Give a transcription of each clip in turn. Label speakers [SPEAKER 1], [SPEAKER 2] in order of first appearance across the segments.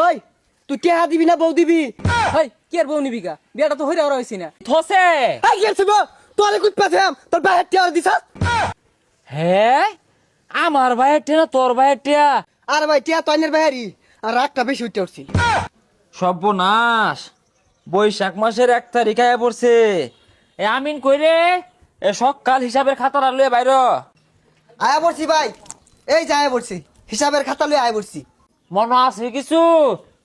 [SPEAKER 1] ওই তুই টিয়া দিবি না বউ দিবি?
[SPEAKER 2] হাই কি আর বউ নিবি গা, বিয়াটা তো হইরা ওরা হইছি না।
[SPEAKER 3] থসে
[SPEAKER 1] আই গেছিস তোরে কুত পাথাম তোর বাইরে টিয়া দিছাস।
[SPEAKER 3] হে আমার ভাইয়ের টিয়া না তোর ভাইয়ের টিয়া?
[SPEAKER 1] আর ভাই টিয়া তোর বাইরে আর রাগটা বেশি উঠতে উঠছি।
[SPEAKER 3] সর্বনাশ, বৈশাখ মাসের 1 তারিখ আয়া পড়ছে। এ আমিন কইরে এ সকাল হিসাবের খাতাটা লয়ে বাইর।
[SPEAKER 1] আয়া পড়ছি ভাই, এই যে আয়া পড়ছি, হিসাবের খাতা লয়ে আয়া পড়ছি।
[SPEAKER 3] মনে আছে কিছু?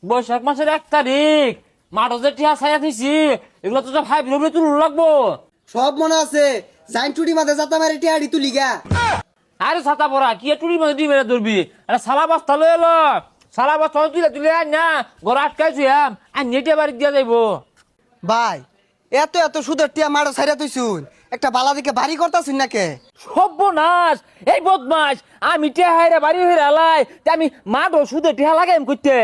[SPEAKER 3] বৈশাখ মাসের 1 তারিখ মাঠে যে টিয়া ছায়া দিছি, এগুলো তো ভাই বিরোধী তুলু লাগবো।
[SPEAKER 1] সব মনে আছে, জাইন টুটি মাঝে যাতা মারি টিয়া দি তুলি গা।
[SPEAKER 3] আরে ছাতা পড়া কি টুরি মধ্যে ডিম মেরে ধরবি? আরে সালা বস্তা লয়ে এলো, সালা বস্তা তুলে তুলে আন না, ঘর আটকাইছি আর নেটে বাড়ি দিয়া যাইবো।
[SPEAKER 1] ভাই এত এত সুদের টিয়া মারো ছাইরা তুইছুন, একটা বালা দিকে বাড়ি করতাছুন নাকে?
[SPEAKER 3] সর্বনাশ, এই বদমাস, আমি টিয়া হাইরা বাড়ি হইরা আলাই তা আমি মাঠও সুদে টিয়া লাগাইম করতে।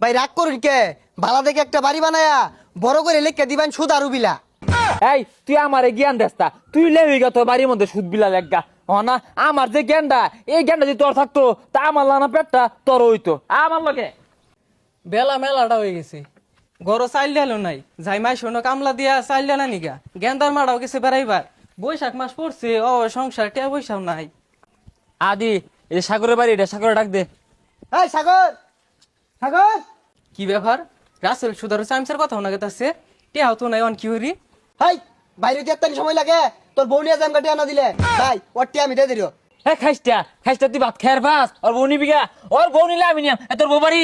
[SPEAKER 1] ভাই রাগ করুন কে, বালা দেখে একটা বাড়ি বানায়া বড় করে লেখকে দিবেন সুদ আর উবিলা।
[SPEAKER 3] এই তুই আমারে জ্ঞান দেস্তা, তুই লেবি গা তোর বাড়ির মধ্যে সুদ বিলা লেগা। না আমার যে জ্ঞানটা, এই জ্ঞানটা যদি তোর থাকতো তা আমার লানা পেটটা তোর হইতো। আমার লগে
[SPEAKER 2] বেলা মেলাটা হয়ে গেছে, গরো চাইল ডালো নাই, যাই মাই শোনো কামলা দিয়া চাইল ডালা নিগা, গেন্দার মারাও গেছে বেড়াইবার। বৈশাখ মাস পড়ছে, ও সংসার টিয়া পয়সাও নাই।
[SPEAKER 3] আদি এই সাগরের বাড়ি, এটা সাগরে ডাক দে।
[SPEAKER 1] এই সাগর, সাগর
[SPEAKER 2] কি ব্যাপার? রাসেল সুদার চামচার কথা না গেতাছে, টিয়া হতো নাই অন কি হরি।
[SPEAKER 1] হাই বাইরে যেতে সময় লাগে, তোর বউ নিয়ে যাম টিয়া না দিলে ভাই ওর টিয়া আমি দিয়ে দিল।
[SPEAKER 3] হ্যাঁ খাইস্তা খাইস্তা, তুই ভাত খায়ের পাস, ওর বউ নিবি গা? ওর বউ নিলে আমি নিয়াম, তোর বউ বাড়ি?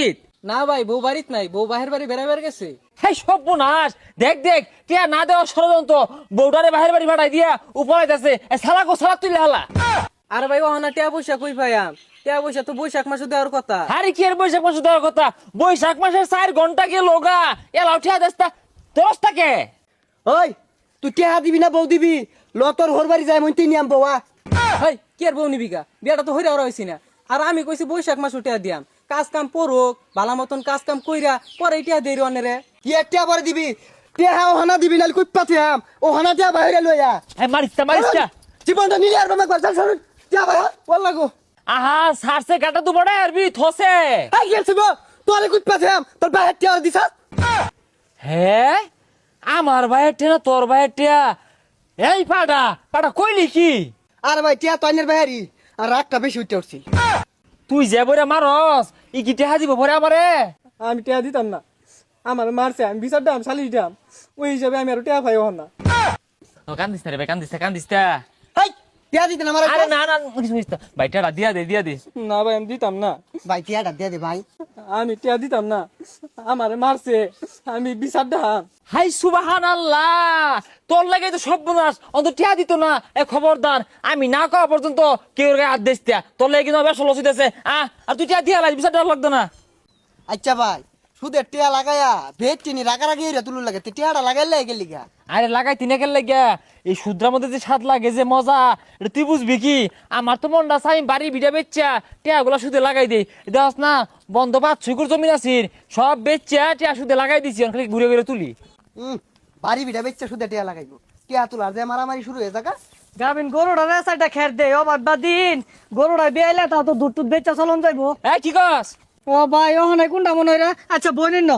[SPEAKER 2] না ভাই, বউ বাড়িত নাই, বউ বাহির বাড়ি বেড়াইবার গেছে।
[SPEAKER 3] হ্যাঁ সর্বনাশ, দেখ দেখ টিয়া না দেওয়ার ষড়যন্ত্র, বউটারে বাহির বাড়ি ভাড়াই দিয়া উপরাইতেছে। সালা গো সালা তুই হালা।
[SPEAKER 2] আর ভাই ওহানা টিয়া পয়সা কই পাইয়াম? টিয়া পয়সা তো বৈশাখ মাসে দেওয়ার কথা।
[SPEAKER 3] আরে কি আর বৈশাখ মাসে দেওয়ার কথা? বৈশাখ মাসের 4 ঘন্টা গেল গা, এলাও টিয়া দেস্তা দশটাকে।
[SPEAKER 1] ওই তুই টিয়া দিবি না বউ দিবি? ল তোর হোর বাড়ি যায় মইতে নিয়াম বউয়া।
[SPEAKER 2] হাই কি আর বউ নিবি গা, বিয়াটা তো হইরা ওরা হইছি না। আর আমি কইছি বৈশাখ মাস টিয়া দিয়াম, কাজ কাম পড়ুক, ভালা মতন কাজ কাম কইরা পরে টিয়া দেই অনেরে।
[SPEAKER 1] কি এক টিয়া পরে দিবি? টিয়া ও হানা দিবি না কুত পাথাম, ও হানা টিয়া বাইরে লইয়া
[SPEAKER 3] হ্যাঁ মারিস্তা
[SPEAKER 1] জীবনটা নিলে আর বাবা করছাল শুনুন টিয়া বাইরে বল লাগো।
[SPEAKER 3] আহা সারছে কাটা তো বড় আরবি থসে।
[SPEAKER 1] আই গেছিস তোরে কুত পাথাম তোর বাইরে টিয়া দিছাস।
[SPEAKER 3] হ্যাঁ আমার ভাইয়ের টিয়া না তোর ভাইয়ের টিয়া? এই পাড়া পাড়া কইলি কি?
[SPEAKER 1] আর ভাই টিয়া তোর বাইরে আর রাগটা বেশি উঠতে উঠছি।
[SPEAKER 3] তুই যে বরে মারস ই কি টিয়া দিব পরে আমারে?
[SPEAKER 2] আমি টিয়া দিতাম না, আমার মারছে, আমি বিচার দাম সালিশ দাম, ওই হিসাবে আমি আর টিয়া পাই না।
[SPEAKER 3] কান্দিস না রে ভাই, কান্দিস না।
[SPEAKER 1] হাই টিয়া দিতে না আমার।
[SPEAKER 3] আরে না না ভাই টিয়াটা দিয়া দে।
[SPEAKER 2] না ভাই আমি দিতাম না,
[SPEAKER 1] ভাই টিয়াটা দিয়ে দে ভাই।
[SPEAKER 2] আমি টিয়া দিতাম না, আমার মারছে, আমি বিচার দাম।
[SPEAKER 3] হাই সুবহানাল্লাহ, তোর লাগে তো সর্বনাশ, অন্তত টিয়া দিত না। এ খবরদার, আমি না কওয়া পর্যন্ত কেউ গায়ে হাত দিস টিয়া, তোর লাগে কিন্তু বেশ লসিতেছে। আর তুই টিয়া দিয়া লাই, বিচার দেওয়ার লাগতো না।
[SPEAKER 1] আচ্ছা ভাই সুদের টিয়া লাগায়া ভেজ চিনি রাগারাগি হইরা তুলু লাগে, টিয়াটা লাগাইলে গেলি গা।
[SPEAKER 3] আরে লাগাই তিনে কেন লাগিয়া, এই সুদ্রার মধ্যে যে স্বাদ লাগে যে মজা, এটা তুই বুঝবি কি? আমার তো মনটা চাই বাড়ি ভিড়া বেচা টিয়া গুলা সুদে লাগাই দেই। দেখ না বন্ধ 5-6 জমিন আছির, সব বেচা টিয়া সুদে লাগাই দিছি, খালি ঘুরে ঘুরে তুলি।
[SPEAKER 1] বাড়ি ভিড়া বেচছে সুদে টিয়া লাগাইবো, টিয়া তুলার যে মারামারি শুরু হয়ে যাকা।
[SPEAKER 2] গাবিন গরুটা রেসাটা খের দে, ও বাদ দিন গরুটা বেয়াইলে তা তো দুধ টুধ বেচা চলন যাইবো।
[SPEAKER 3] কি কস?
[SPEAKER 2] ও ভাই ও নাই কোনটা মনে হয়? আচ্ছা বইনেন ন।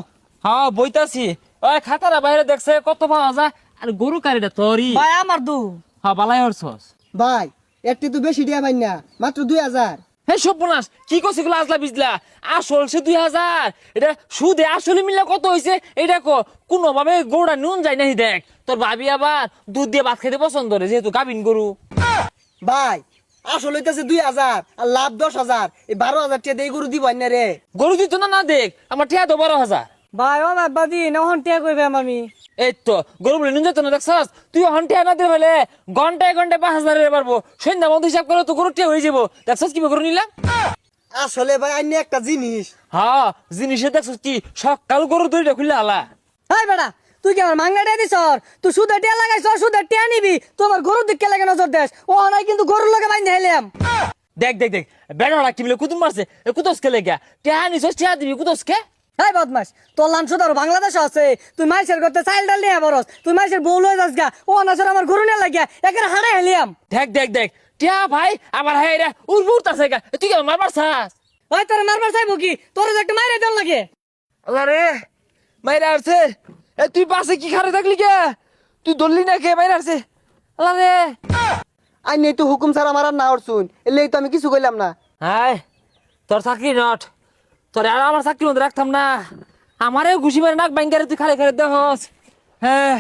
[SPEAKER 3] হ্যাঁ বইতাছি। ওই খাতারা বাইরে দেখছে কত পাওয়া যায়। আর গরু কারিটা তোরই
[SPEAKER 2] ভাই আমার দু।
[SPEAKER 3] হ্যাঁ বালাই হরছস
[SPEAKER 1] ভাই একটি তো বেশি টিয়া পাই না, মাত্র 2000।
[SPEAKER 3] হে সর্বনাশ, কি করছিস গুলো আজলা বিজলা? আসল সে 2000, এটা সুদে আসলে মিললে কত হয়েছে এটা কোনো ভাবে গরুটা নুন যায় নাহি। দেখ তোর ভাবি আবার দুধ দিয়ে ভাত খেতে পছন্দ করে, যেহেতু গাভিন গরু।
[SPEAKER 1] ভাই আসল হইতেছে 2000 আর লাভ 10000, এই 12000 টিয়া দেই গরু দিব না রে।
[SPEAKER 3] গরু দিত না, না দেখ আমার টিয়া তো 12,000।
[SPEAKER 2] ভাই ও বাদ দিন, এখন টিয়া কইবে আমি।
[SPEAKER 3] এই তো গরু বলে নুন যেত না, দেখছস? তুই হন টিয়া না দিয়ে বলে ঘন্টায় 5,000 পারবো, সন্ধ্যা মতো হিসাব করে তো গরু টিয়া হয়ে যাবো। দেখছস কি গরু নিলাম?
[SPEAKER 1] আসলে ভাই আইনে একটা জিনিস।
[SPEAKER 3] হ্যাঁ জিনিসে দেখছস কি সকাল গরু দড়িটা খুললে আলা।
[SPEAKER 2] হাই বেটা তুই কি আমার মাংনা টিয়া দিছ? তুই সুদে টিয়া লাগাইছ, সুদে টিয়া নিবি, তোমার গরুর দিকে লাগে নজর দেশ। ও নাই কিন্তু গরুর লগে বাইন্ধে হেলাম।
[SPEAKER 3] দেখ দেখ দেখ বেড়া কি বলে কুতুম মারছে, কুতসকে লেগা টিয়া নিছস, টিয়া দিবি কুতসকে?
[SPEAKER 2] হাই বদমাস, তোর লাম সুদার বাংলাদেশ আছে, তুই মাইসের করতে চাইল ডাল নিয়ে বরস, তুই মাইসের বউ লয়ে যাস গা, ও নাচর আমার গরু নিয়ে লাগিয়া একের হাড়ে হেলিয়াম।
[SPEAKER 3] দেখ দেখ দেখ টিয়া ভাই আবার হ্যাঁ রে উড়বুড় আছে গা, তুই কি মারবার চাস?
[SPEAKER 2] ওই তোর মারবার চাইবো কি? তোর একটা মাইরে দেন লাগে।
[SPEAKER 3] আল্লাহ রে মাইরা আসছে। এ তুই পাশে কি খারে থাকলি কে? তুই ধরলি না কে? মাইরা আসছে। আল্লাহ রে।
[SPEAKER 1] আই নেই তো হুকুম ছাড়া আমার আর না শুন এলেই তো আমি কিছু কইলাম না।
[SPEAKER 3] হাই তোর চাকরি নট, তোর আর আমার চাকরি মধ্যে রাখতাম না। আমারে ঘুষি মারে নাক ব্যাংকারে তুই খারে খারে দেহস। হ্যাঁ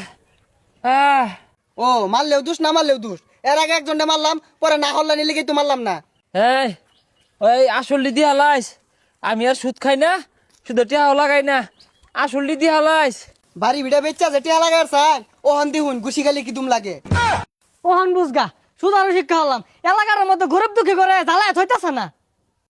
[SPEAKER 3] হ্যাঁ
[SPEAKER 1] ও মারলেও দোষ না মারলেও দোষ, এর আগে একজনটা মারলাম, পরে না হল্লা নিলে তো মারলাম না।
[SPEAKER 3] এই ওই আসল দিয়ে হালাইস। আমি আর সুদ খাই না, শুধু টিয়াও লাগাই না, আসল দিয়ে হালাইস।
[SPEAKER 1] বাড়ি ভিড়া বেচা যে টিয়া লাগার চান ও হন্দি হুন গুছি খালি কি দুম লাগে।
[SPEAKER 2] ওহান বুঝগা সুদারু শিক্ষা হলাম এলাকার মধ্যে গরিব দুঃখী করে জ্বালায় থইতাছে না।